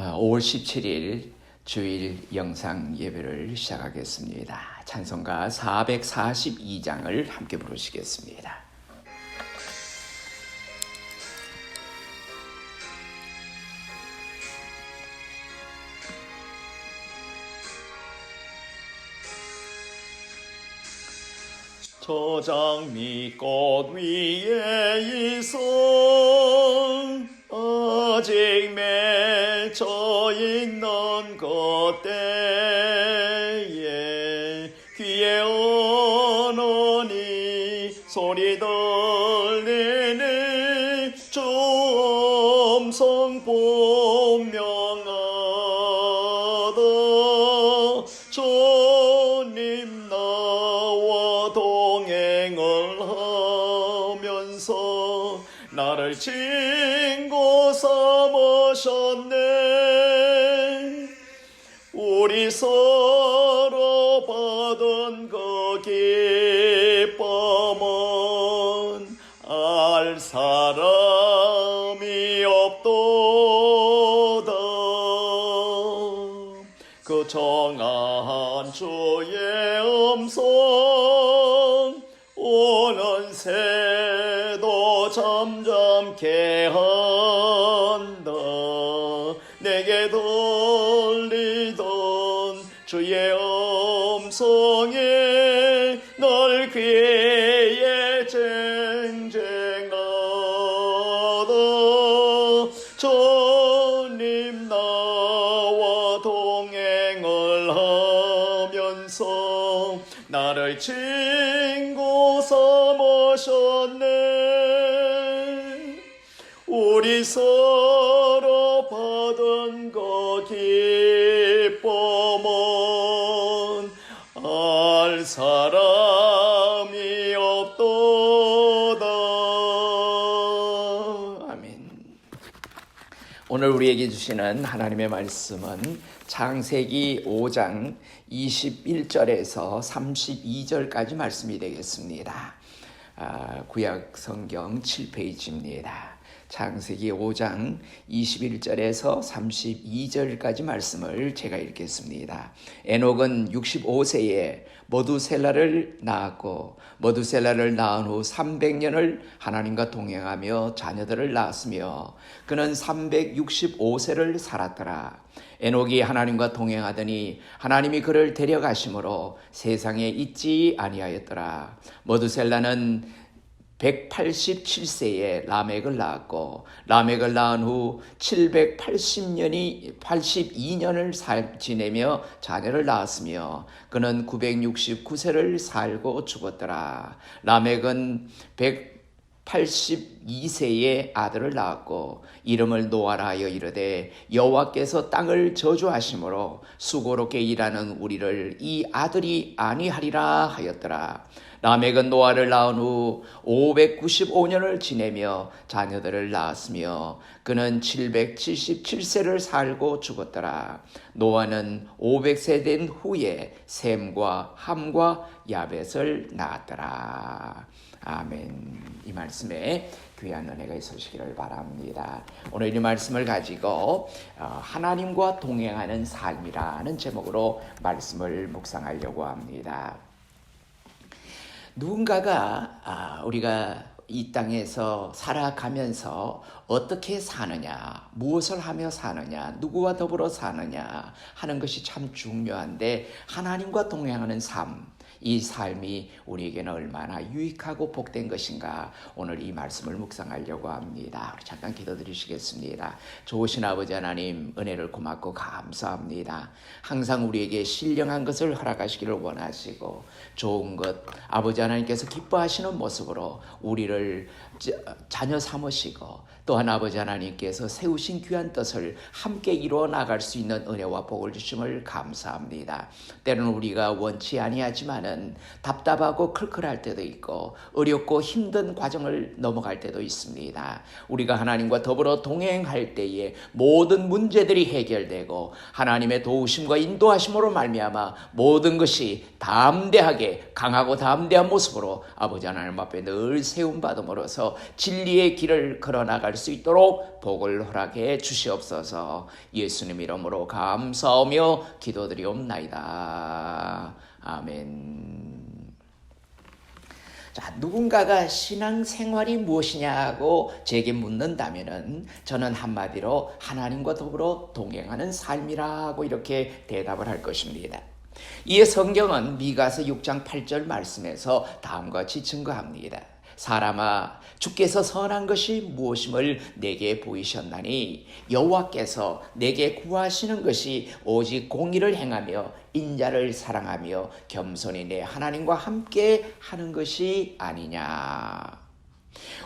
5월 17일 주일 영상 예배를 시작하겠습니다. 찬송가 442장을 함께 부르시겠습니다. 저 장미꽃 위에 있어 아직 맺혀 있는 그때에 귀에 오노니 소리 들리니 주 음성 분명하다. 주님 나와 동행을 하면서 나를 친구 삼으셨네. 우리 서로 받은 그 기쁨은 알 사람이 없도다. 그 정한 주의 음성 오는 새도 잠잠케 한다. 내게 들리던 주의 음성에 널 귀에 쟁쟁하다. 주님 나와 동행을 하면서 나를 친구 삼으셨네. 우리 서로 받은 그 기쁨은 알 사람이 없도다. 아멘. 오늘 우리에게 주시는 하나님의 말씀은 창세기 5장 21절에서 32절까지 말씀이 되겠습니다. 구약 성경 7페이지입니다. 창세기 5장 21절에서 32절까지 말씀을 제가 읽겠습니다. 에녹은 65세에 머두셀라를 낳았고 머두셀라를 낳은 후 300년을 하나님과 동행하며 자녀들을 낳았으며 그는 365세를 살았더라. 에녹이 하나님과 동행하더니 하나님이 그를 데려가심으로 세상에 있지 아니하였더라. 머두셀라는 187세에 라멕을 낳았고 라멕을 낳은 후 782년을 지내며 자녀를 낳았으며 그는 969세를 살고 죽었더라. 라멕은 182세에 아들을 낳았고 이름을 노아라 하여 이르되 여호와께서 땅을 저주하심으로 수고롭게 일하는 우리를 이 아들이 아니하리라 하였더라. 라멕은 노아를 낳은 후 595년을 지내며 자녀들을 낳았으며 그는 777세를 살고 죽었더라. 노아는 500세 된 후에 셈과 함과 야벳을 낳았더라. 아멘. 이 말씀에 귀한 은혜가 있으시기를 바랍니다. 오늘 이 말씀을 가지고 하나님과 동행하는 삶이라는 제목으로 말씀을 묵상하려고 합니다. 누군가가 우리가 이 땅에서 살아가면서 어떻게 사느냐, 무엇을 하며 사느냐, 누구와 더불어 사느냐 하는 것이 참 중요한데 하나님과 동행하는 삶, 이 삶이 우리에게는 얼마나 유익하고 복된 것인가 오늘 이 말씀을 묵상하려고 합니다. 우리 잠깐 기도드리시겠습니다. 좋으신 아버지 하나님 은혜를 고맙고 감사합니다. 항상 우리에게 신령한 것을 허락하시기를 원하시고 좋은 것 아버지 하나님께서 기뻐하시는 모습으로 우리를 자녀 삼으시고 또한 아버지 하나님께서 세우신 귀한 뜻을 함께 이루어 나갈 수 있는 은혜와 복을 주심을 감사합니다. 때로는 우리가 원치 아니하지만은 때는 답답하고 클클할 때도 있고 어렵고 힘든 과정을 넘어갈 때도 있습니다. 우리가 하나님과 더불어 동행할 때에 모든 문제들이 해결되고 하나님의 도우심과 인도하심으로 말미암아 모든 것이 담대하게 강하고 담대한 모습으로 아버지 하나님 앞에 늘 세움받음으로써 진리의 길을 걸어나갈 수 있도록 복을 허락해 주시옵소서. 예수님 이름으로 감사하며 기도드리옵나이다. 아멘. 자, 누군가가 신앙생활이 무엇이냐고 제게 묻는다면은 저는 한마디로 하나님과 더불어 동행하는 삶이라고 이렇게 대답을 할 것입니다. 이에 성경은 미가서 6장 8절 말씀에서 다음과 같이 증거합니다. 사람아, 주께서 선한 것이 무엇임을 내게 보이셨나니 여호와께서 내게 구하시는 것이 오직 공의를 행하며 인자를 사랑하며 겸손히 내 하나님과 함께 하는 것이 아니냐.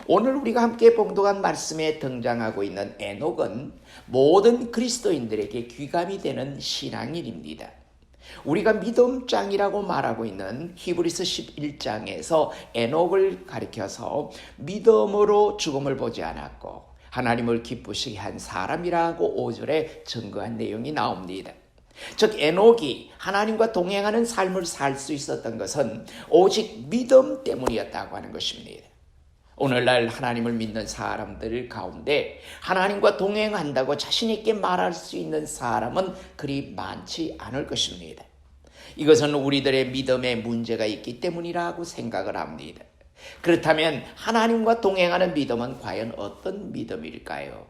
오늘 우리가 함께 봉독한 말씀에 등장하고 있는 에녹은 모든 그리스도인들에게 귀감이 되는 신앙인입니다. 우리가 믿음장이라고 말하고 있는 히브리서 11장에서 에녹을 가리켜서 믿음으로 죽음을 보지 않았고 하나님을 기쁘시게 한 사람이라고 5절에 증거한 내용이 나옵니다. 즉 에녹이 하나님과 동행하는 삶을 살 수 있었던 것은 오직 믿음 때문이었다고 하는 것입니다. 오늘날 하나님을 믿는 사람들 가운데 하나님과 동행한다고 자신 있게 말할 수 있는 사람은 그리 많지 않을 것입니다. 이것은 우리들의 믿음에 문제가 있기 때문이라고 생각을 합니다. 그렇다면 하나님과 동행하는 믿음은 과연 어떤 믿음일까요?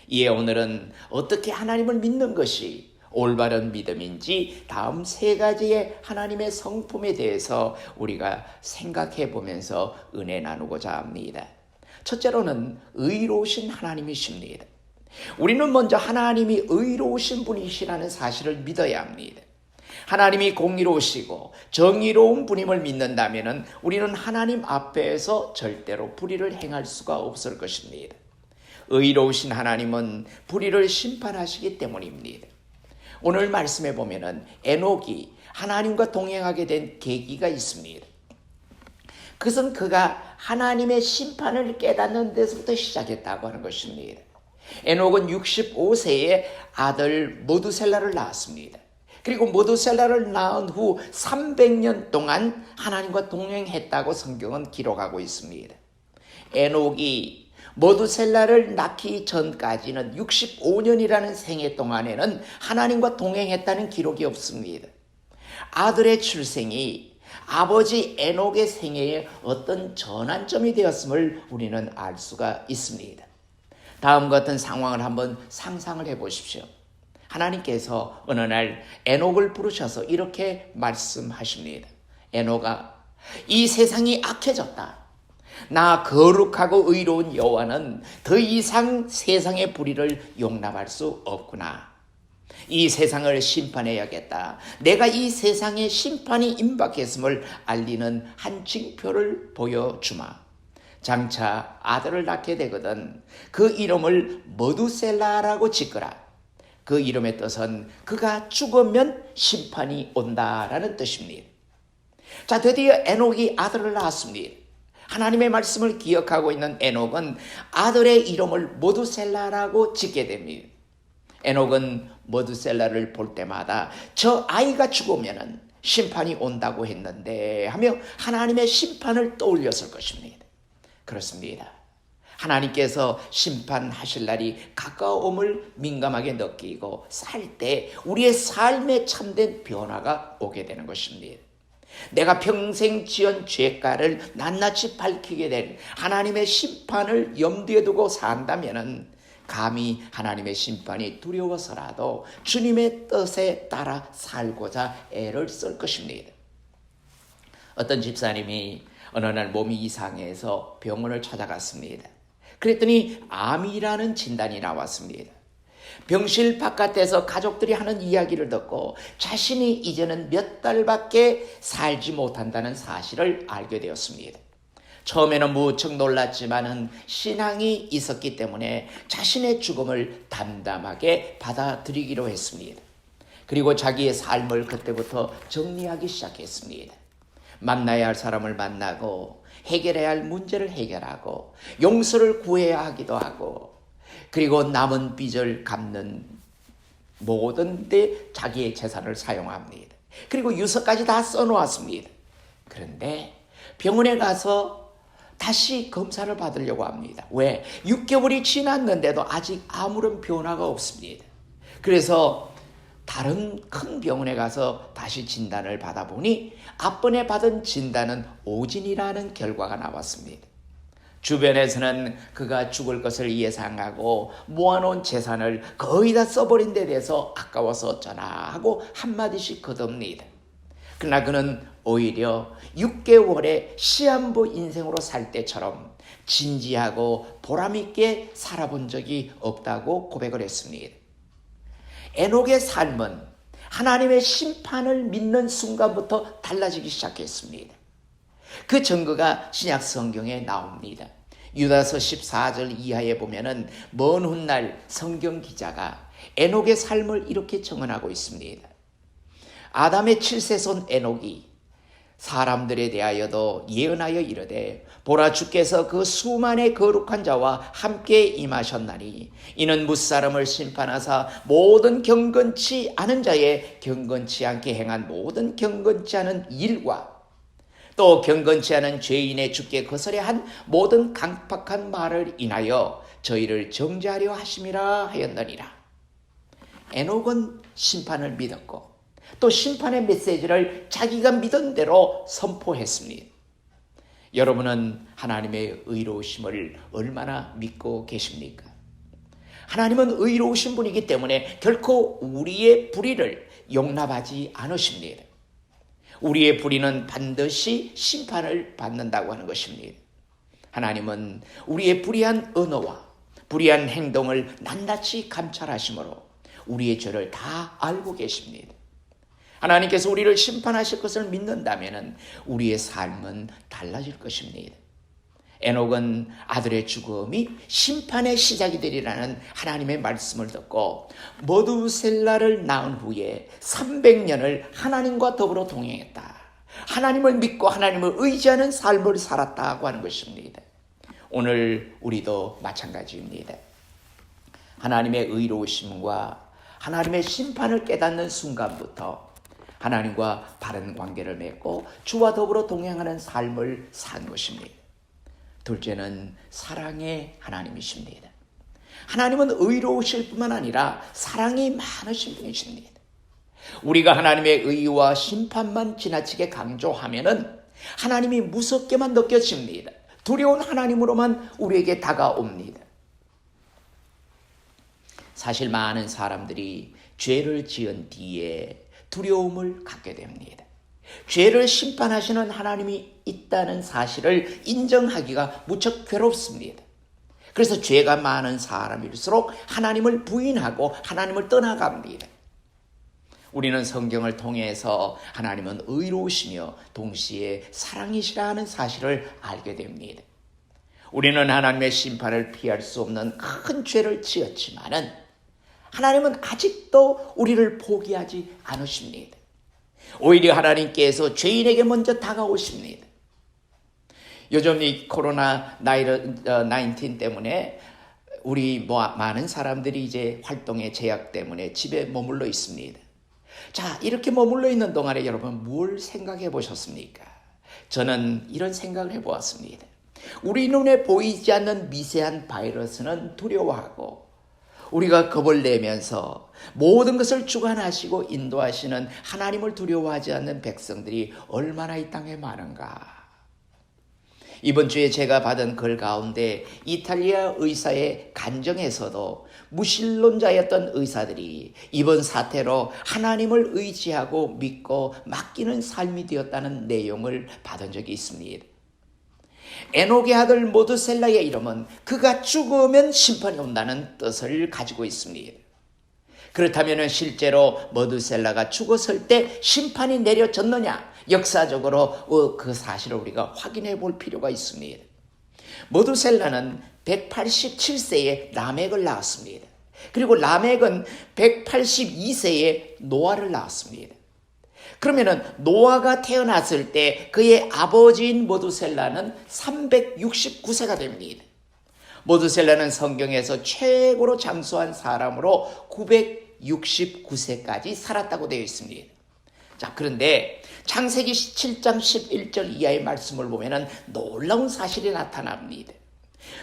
이에 오늘은 어떻게 하나님을 믿는 것이 올바른 믿음인지 다음 세 가지의 하나님의 성품에 대해서 우리가 생각해 보면서 은혜 나누고자 합니다. 첫째로는 의로우신 하나님이십니다. 우리는 먼저 하나님이 의로우신 분이시라는 사실을 믿어야 합니다. 하나님이 공의로우시고 정의로운 분임을 믿는다면 우리는 하나님 앞에서 절대로 불의를 행할 수가 없을 것입니다. 의로우신 하나님은 불의를 심판하시기 때문입니다. 오늘 말씀에 보면은 에녹이 하나님과 동행하게 된 계기가 있습니다. 그것은 그가 하나님의 심판을 깨닫는 데서부터 시작했다고 하는 것입니다. 에녹은 65세에 아들 모두셀라를 낳았습니다. 그리고 모두셀라를 낳은 후 300년 동안 하나님과 동행했다고 성경은 기록하고 있습니다. 에녹이 모두셀라를 낳기 전까지는 65년이라는 생애 동안에는 하나님과 동행했다는 기록이 없습니다. 아들의 출생이 아버지 에녹의 생애에 어떤 전환점이 되었음을 우리는 알 수가 있습니다. 다음 같은 상황을 한번 상상을 해 보십시오. 하나님께서 어느 날 에녹을 부르셔서 이렇게 말씀하십니다. 에녹아, 이 세상이 악해졌다. 나 거룩하고 의로운 여호와는 더 이상 세상의 불의를 용납할 수 없구나. 이 세상을 심판해야겠다. 내가 이 세상에 심판이 임박했음을 알리는 한 징표를 보여주마. 장차 아들을 낳게 되거든 그 이름을 머두셀라라고 짓거라. 그 이름의 뜻은 그가 죽으면 심판이 온다라는 뜻입니다. 자, 드디어 에녹이 아들을 낳았습니다. 하나님의 말씀을 기억하고 있는 에녹은 아들의 이름을 모두셀라라고 짓게 됩니다. 에녹은 모두셀라를 볼 때마다 저 아이가 죽으면 심판이 온다고 했는데 하며 하나님의 심판을 떠올렸을 것입니다. 그렇습니다. 하나님께서 심판하실 날이 가까움을 민감하게 느끼고 살 때 우리의 삶에 참된 변화가 오게 되는 것입니다. 내가 평생 지은 죄가를 낱낱이 밝히게 될 하나님의 심판을 염두에 두고 산다면 감히 하나님의 심판이 두려워서라도 주님의 뜻에 따라 살고자 애를 쓸 것입니다. 어떤 집사님이 어느 날 몸이 이상해서 병원을 찾아갔습니다. 그랬더니 암이라는 진단이 나왔습니다. 병실 바깥에서 가족들이 하는 이야기를 듣고 자신이 이제는 몇 달밖에 살지 못한다는 사실을 알게 되었습니다. 처음에는 무척 놀랐지만은 신앙이 있었기 때문에 자신의 죽음을 담담하게 받아들이기로 했습니다. 그리고 자기의 삶을 그때부터 정리하기 시작했습니다. 만나야 할 사람을 만나고 해결해야 할 문제를 해결하고 용서를 구해야 하기도 하고 그리고 남은 빚을 갚는 모든 데 자기의 재산을 사용합니다. 그리고 유서까지 다 써놓았습니다. 그런데 병원에 가서 다시 검사를 받으려고 합니다. 왜? 6개월이 지났는데도 아직 아무런 변화가 없습니다. 그래서 다른 큰 병원에 가서 다시 진단을 받아보니 앞번에 받은 진단은 오진이라는 결과가 나왔습니다. 주변에서는 그가 죽을 것을 예상하고 모아놓은 재산을 거의 다 써버린 데 대해서 아까워서 어쩌나 하고 한마디씩 거듭니다. 그러나 그는 오히려 6개월의 시한부 인생으로 살 때처럼 진지하고 보람있게 살아본 적이 없다고 고백을 했습니다. 에녹의 삶은 하나님의 심판을 믿는 순간부터 달라지기 시작했습니다. 그 증거가 신약 성경에 나옵니다. 유다서 14절 이하에 보면은 먼 훗날 성경 기자가 에녹의 삶을 이렇게 증언하고 있습니다. 아담의 7세손 에녹이 사람들에 대하여도 예언하여 이르되 보라 주께서 그 수만의 거룩한 자와 함께 임하셨나니 이는 무사람을 심판하사 모든 경건치 않은 자의 경건치 않게 행한 모든 경건치 않은 일과 또 경건치 않은 죄인의 주께 거스려 한 모든 강팍한 말을 인하여 저희를 정죄하려 하심이라 하였느니라. 에녹은 심판을 믿었고 또 심판의 메시지를 자기가 믿은 대로 선포했습니다. 여러분은 하나님의 의로우심을 얼마나 믿고 계십니까? 하나님은 의로우신 분이기 때문에 결코 우리의 불의를 용납하지 않으십니다. 우리의 불의는 반드시 심판을 받는다고 하는 것입니다. 하나님은 우리의 불의한 언어와 불의한 행동을 낱낱이 감찰하시므로 우리의 죄를 다 알고 계십니다. 하나님께서 우리를 심판하실 것을 믿는다면 우리의 삶은 달라질 것입니다. 에녹은 아들의 죽음이 심판의 시작이 되리라는 하나님의 말씀을 듣고 머두셀라를 낳은 후에 300년을 하나님과 더불어 동행했다. 하나님을 믿고 하나님을 의지하는 삶을 살았다고 하는 것입니다. 오늘 우리도 마찬가지입니다. 하나님의 의로우심과 하나님의 심판을 깨닫는 순간부터 하나님과 바른 관계를 맺고 주와 더불어 동행하는 삶을 사는 것입니다. 둘째는 사랑의 하나님이십니다. 하나님은 의로우실 뿐만 아니라 사랑이 많으신 분이십니다. 우리가 하나님의 의와 심판만 지나치게 강조하면은 하나님이 무섭게만 느껴집니다. 두려운 하나님으로만 우리에게 다가옵니다. 사실 많은 사람들이 죄를 지은 뒤에 두려움을 갖게 됩니다. 죄를 심판하시는 하나님이 있다는 사실을 인정하기가 무척 괴롭습니다. 그래서 죄가 많은 사람일수록 하나님을 부인하고 하나님을 떠나갑니다. 우리는 성경을 통해서 하나님은 의로우시며 동시에 사랑이시라는 사실을 알게 됩니다. 우리는 하나님의 심판을 피할 수 없는 큰 죄를 지었지만은 하나님은 아직도 우리를 포기하지 않으십니다. 오히려 하나님께서 죄인에게 먼저 다가오십니다. 요즘 이 코로나 19 때문에 우리 많은 사람들이 이제 활동의 제약 때문에 집에 머물러 있습니다. 자, 이렇게 머물러 있는 동안에 여러분 뭘 생각해 보셨습니까? 저는 이런 생각을 해 보았습니다. 우리 눈에 보이지 않는 미세한 바이러스는 두려워하고 우리가 겁을 내면서 모든 것을 주관하시고 인도하시는 하나님을 두려워하지 않는 백성들이 얼마나 이 땅에 많은가. 이번 주에 제가 받은 글 가운데 이탈리아 의사의 간증에서도 무신론자였던 의사들이 이번 사태로 하나님을 의지하고 믿고 맡기는 삶이 되었다는 내용을 받은 적이 있습니다. 에녹의 아들 모두셀라의 이름은 그가 죽으면 심판이 온다는 뜻을 가지고 있습니다. 그렇다면 실제로 모두셀라가 죽었을 때 심판이 내려졌느냐? 역사적으로 그 사실을 우리가 확인해 볼 필요가 있습니다. 모두셀라는 187세에 라멕을 낳았습니다. 그리고 라멕은 182세에 노아를 낳았습니다. 그러면은 노아가 태어났을 때 그의 아버지인 모두셀라는 369세가 됩니다. 모두셀라는 성경에서 최고로 장수한 사람으로 969세까지 살았다고 되어 있습니다. 자, 그런데 창세기 7장 11절 이하의 말씀을 보면은 놀라운 사실이 나타납니다.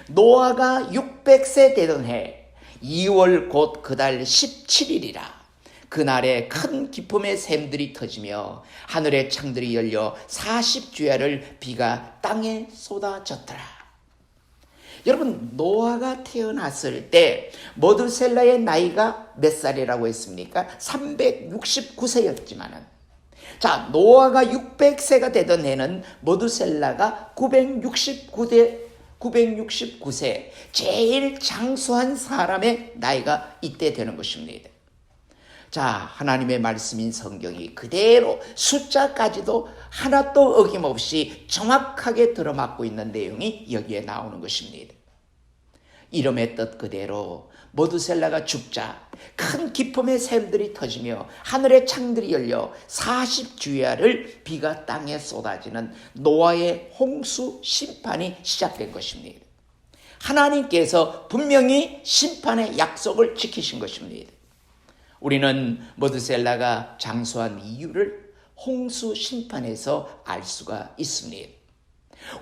노아가 600세 되던 해 2월 곧 그달 17일이라 그날에 큰 기쁨의 샘들이 터지며 하늘의 창들이 열려 40주야를 비가 땅에 쏟아졌더라. 여러분, 노아가 태어났을 때 모두셀라의 나이가 몇 살이라고 했습니까? 369세였지만은, 자, 노아가 600세가 되던 해는 모두셀라가 969세, 제일 장수한 사람의 나이가 이때 되는 것입니다. 자, 하나님의 말씀인 성경이 그대로 숫자까지도 하나도 어김없이 정확하게 들어맞고 있는 내용이 여기에 나오는 것입니다. 이름의 뜻 그대로 모두셀라가 죽자 큰 기쁨의 샘들이 터지며 하늘의 창들이 열려 40주야를 비가 땅에 쏟아지는 노아의 홍수 심판이 시작된 것입니다. 하나님께서 분명히 심판의 약속을 지키신 것입니다. 우리는 모두셀라가 장수한 이유를 홍수 심판에서 알 수가 있습니다.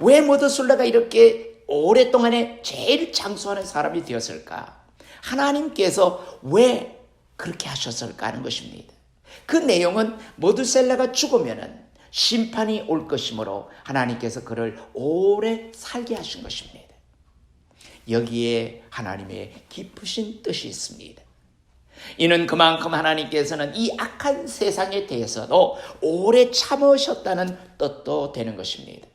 왜 모두셀라가 이렇게 오랫동안에 제일 장수하는 사람이 되었을까? 하나님께서 왜 그렇게 하셨을까 하는 것입니다. 그 내용은 모두셀라가 죽으면 심판이 올 것이므로 하나님께서 그를 오래 살게 하신 것입니다. 여기에 하나님의 깊으신 뜻이 있습니다. 이는 그만큼 하나님께서는 이 악한 세상에 대해서도 오래 참으셨다는 뜻도 되는 것입니다.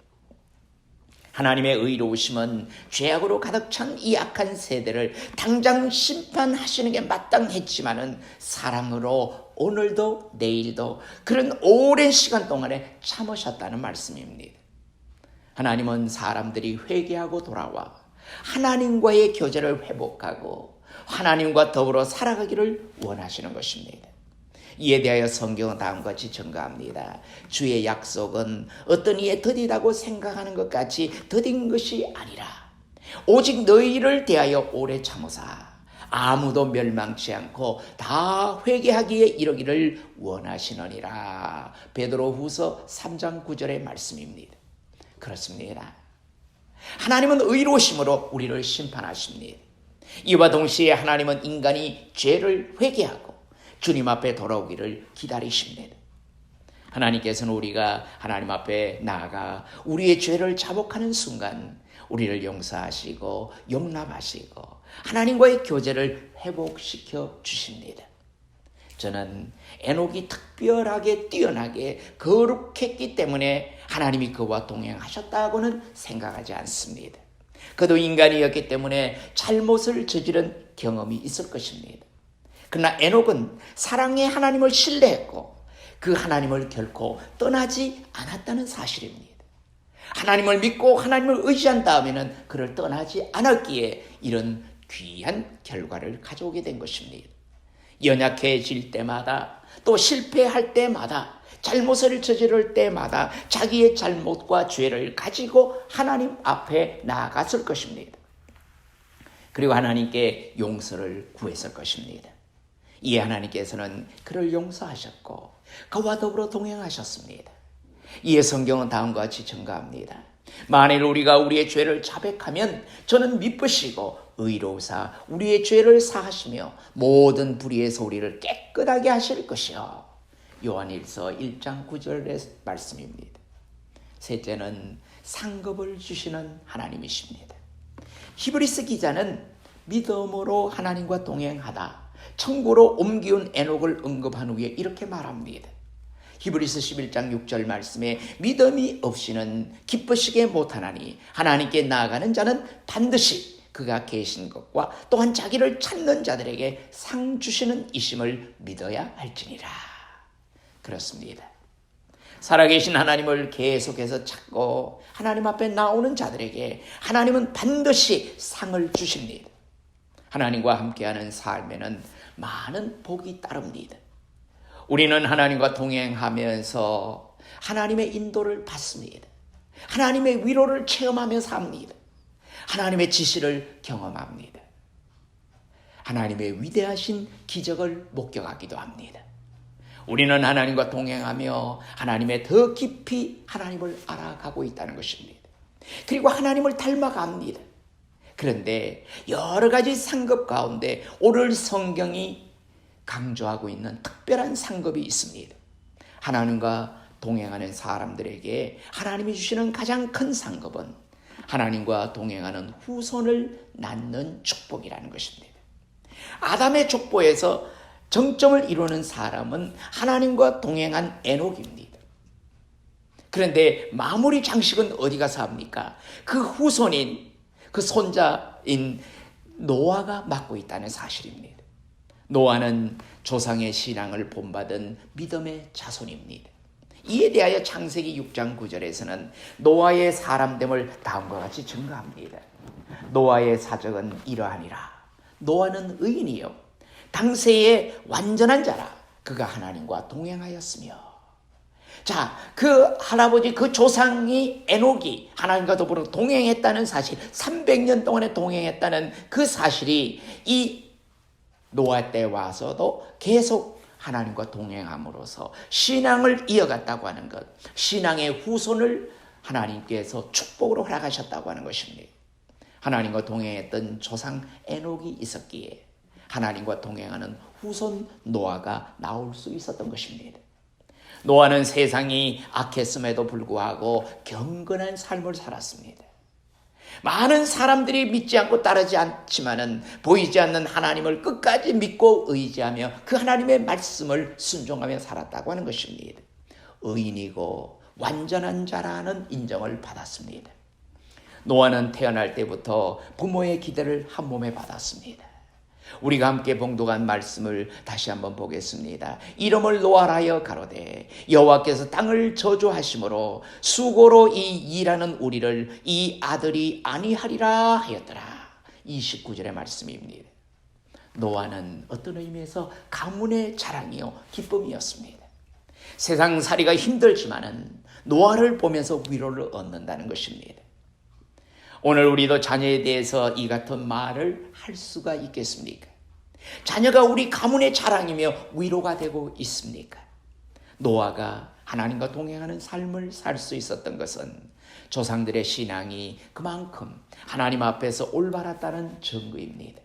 하나님의 의로우심은 죄악으로 가득 찬 이 악한 세대를 당장 심판하시는 게 마땅했지만은 사랑으로 오늘도 내일도 그런 오랜 시간 동안에 참으셨다는 말씀입니다. 하나님은 사람들이 회개하고 돌아와 하나님과의 교제를 회복하고 하나님과 더불어 살아가기를 원하시는 것입니다. 이에 대하여 성경은 다음과 같이 증거합니다. 주의 약속은 어떤 이의 더디다고 생각하는 것 같이 더딘 것이 아니라 오직 너희를 대하여 오래 참으사 아무도 멸망치 않고 다 회개하기에 이르기를 원하시느니라. 베드로후서 3장 9절의 말씀입니다. 그렇습니다. 하나님은 의로우심으로 우리를 심판하십니다. 이와 동시에 하나님은 인간이 죄를 회개하고 주님 앞에 돌아오기를 기다리십니다. 하나님께서는 우리가 하나님 앞에 나아가 우리의 죄를 자복하는 순간 우리를 용서하시고 용납하시고 하나님과의 교제를 회복시켜 주십니다. 저는 에녹이 특별하게 뛰어나게 거룩했기 때문에 하나님이 그와 동행하셨다고는 생각하지 않습니다. 그도 인간이었기 때문에 잘못을 저지른 경험이 있을 것입니다. 그러나 에녹은 사랑의 하나님을 신뢰했고 그 하나님을 결코 떠나지 않았다는 사실입니다. 하나님을 믿고 하나님을 의지한 다음에는 그를 떠나지 않았기에 이런 귀한 결과를 가져오게 된 것입니다. 연약해질 때마다 또 실패할 때마다 잘못을 저지를 때마다 자기의 잘못과 죄를 가지고 하나님 앞에 나아갔을 것입니다. 그리고 하나님께 용서를 구했을 것입니다. 이에 하나님께서는 그를 용서하셨고 그와 더불어 동행하셨습니다. 이에 성경은 다음과 같이 증거합니다. 만일 우리가 우리의 죄를 자백하면 저는 미쁘시고 의로우사 우리의 죄를 사하시며 모든 불의에서 우리를 깨끗하게 하실 것이요. 요한일서 1장 9절의 말씀입니다. 셋째는 상급을 주시는 하나님이십니다. 히브리서 기자는 믿음으로 하나님과 동행하다 천국으로 옮기운 에녹을 언급한 후에 이렇게 말합니다. 히브리서 11장 6절 말씀에 믿음이 없이는 기쁘시게 못하나니 하나님께 나아가는 자는 반드시 그가 계신 것과 또한 자기를 찾는 자들에게 상 주시는 이심을 믿어야 할지니라. 그렇습니다. 살아계신 하나님을 계속해서 찾고 하나님 앞에 나오는 자들에게 하나님은 반드시 상을 주십니다. 하나님과 함께하는 삶에는 많은 복이 따릅니다. 우리는 하나님과 동행하면서 하나님의 인도를 받습니다. 하나님의 위로를 체험하며 삽니다. 하나님의 지시를 경험합니다. 하나님의 위대하신 기적을 목격하기도 합니다. 우리는 하나님과 동행하며 하나님의 더 깊이 하나님을 알아가고 있다는 것입니다. 그리고 하나님을 닮아갑니다. 그런데 여러 가지 상급 가운데 오늘 성경이 강조하고 있는 특별한 상급이 있습니다. 하나님과 동행하는 사람들에게 하나님이 주시는 가장 큰 상급은 하나님과 동행하는 후손을 낳는 축복이라는 것입니다. 아담의 족보에서 정점을 이루는 사람은 하나님과 동행한 에녹입니다. 그런데 마무리 장식은 어디 가서 합니까? 그 후손인, 그 손자인 노아가 맡고 있다는 사실입니다. 노아는 조상의 신앙을 본받은 믿음의 자손입니다. 이에 대하여 창세기 6장 9절에서는 노아의 사람됨을 다음과 같이 증거합니다. 노아의 사적은 이러하니라. 노아는 의인이요 당세의 완전한 자라. 그가 하나님과 동행하였으며. 자, 그 할아버지, 그 조상이 에녹이 하나님과 더불어 동행했다는 사실, 300년 동안에 동행했다는 그 사실이 이 노아 때 와서도 계속 하나님과 동행함으로써 신앙을 이어갔다고 하는 것, 신앙의 후손을 하나님께서 축복으로 허락하셨다고 하는 것입니다. 하나님과 동행했던 조상 에녹이 있었기에 하나님과 동행하는 후손 노아가 나올 수 있었던 것입니다. 노아는 세상이 악했음에도 불구하고 경건한 삶을 살았습니다. 많은 사람들이 믿지 않고 따르지 않지만은 보이지 않는 하나님을 끝까지 믿고 의지하며 그 하나님의 말씀을 순종하며 살았다고 하는 것입니다. 의인이고 완전한 자라는 인정을 받았습니다. 노아는 태어날 때부터 부모의 기대를 한 몸에 받았습니다. 우리가 함께 봉독한 말씀을 다시 한번 보겠습니다. 이름을 노아라여 가로되 여호와께서 땅을 저주하심으로 수고로 이 일하는 우리를 이 아들이 아니하리라 하였더라. 29절의 말씀입니다. 노아는 어떤 의미에서 가문의 자랑이요 기쁨이었습니다. 세상살이가 힘들지만은 노아를 보면서 위로를 얻는다는 것입니다. 오늘 우리도 자녀에 대해서 이 같은 말을 할 수가 있겠습니까? 자녀가 우리 가문의 자랑이며 위로가 되고 있습니까? 노아가 하나님과 동행하는 삶을 살 수 있었던 것은 조상들의 신앙이 그만큼 하나님 앞에서 올바랐다는 증거입니다.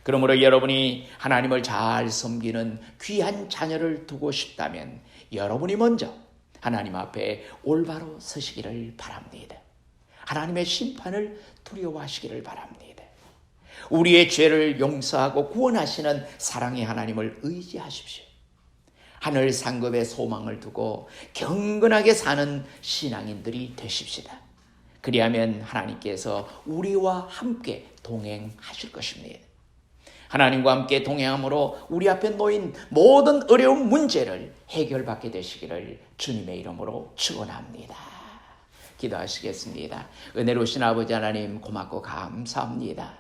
그러므로 여러분이 하나님을 잘 섬기는 귀한 자녀를 두고 싶다면 여러분이 먼저 하나님 앞에 올바로 서시기를 바랍니다. 하나님의 심판을 두려워하시기를 바랍니다. 우리의 죄를 용서하고 구원하시는 사랑의 하나님을 의지하십시오. 하늘 상급의 소망을 두고 경건하게 사는 신앙인들이 되십시다. 그리하면 하나님께서 우리와 함께 동행하실 것입니다. 하나님과 함께 동행함으로 우리 앞에 놓인 모든 어려운 문제를 해결받게 되시기를 주님의 이름으로 축원합니다. 기도하시겠습니다. 은혜로우신 아버지 하나님 고맙고 감사합니다.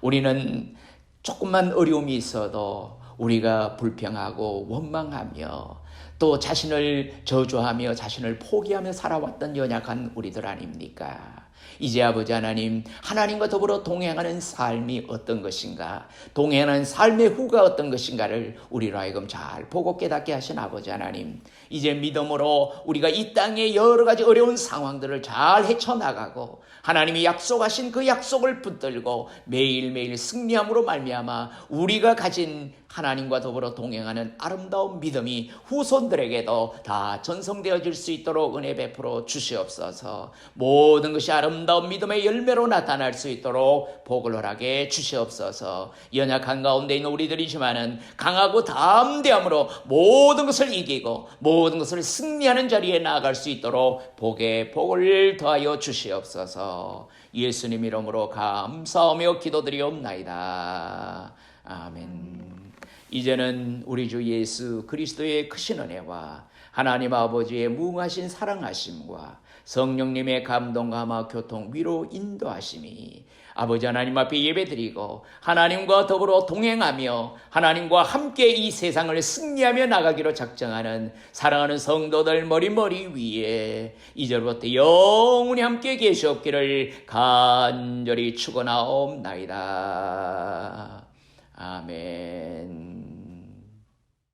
우리는 조금만 어려움이 있어도 우리가 불평하고 원망하며 또 자신을 저주하며 자신을 포기하며 살아왔던 연약한 우리들 아닙니까? 이제 아버지 하나님, 하나님과 더불어 동행하는 삶이 어떤 것인가, 동행하는 삶의 후가 어떤 것인가를 우리로 하여금 잘 보고 깨닫게 하신 아버지 하나님, 이제 믿음으로 우리가 이 땅의 여러 가지 어려운 상황들을 잘 헤쳐나가고 하나님이 약속하신 그 약속을 붙들고 매일매일 승리함으로 말미암아 우리가 가진 하나님과 더불어 동행하는 아름다운 믿음이 후손들에게도 다 전성되어질 수 있도록 은혜 베풀어 주시옵소서. 모든 것이 아름다운 믿음의 열매로 나타날 수 있도록 복을 허락해 주시옵소서. 연약한 가운데 있는 우리들이지만은 강하고 담대함으로 모든 것을 이기고 모든 것을 승리하는 자리에 나아갈 수 있도록 복에 복을 더하여 주시옵소서. 예수님 이름으로 감사하며 기도드리옵나이다. 아멘. 이제는 우리 주 예수 그리스도의 크신 은혜와 하나님 아버지의 무궁하신 사랑하심과 성령님의 감동감화 교통 위로 인도하심이 아버지 하나님 앞에 예배드리고 하나님과 더불어 동행하며 하나님과 함께 이 세상을 승리하며 나가기로 작정하는 사랑하는 성도들 머리 위에 이제부터 영원히 함께 계시옵기를 간절히 축원하옵나이다. 아멘.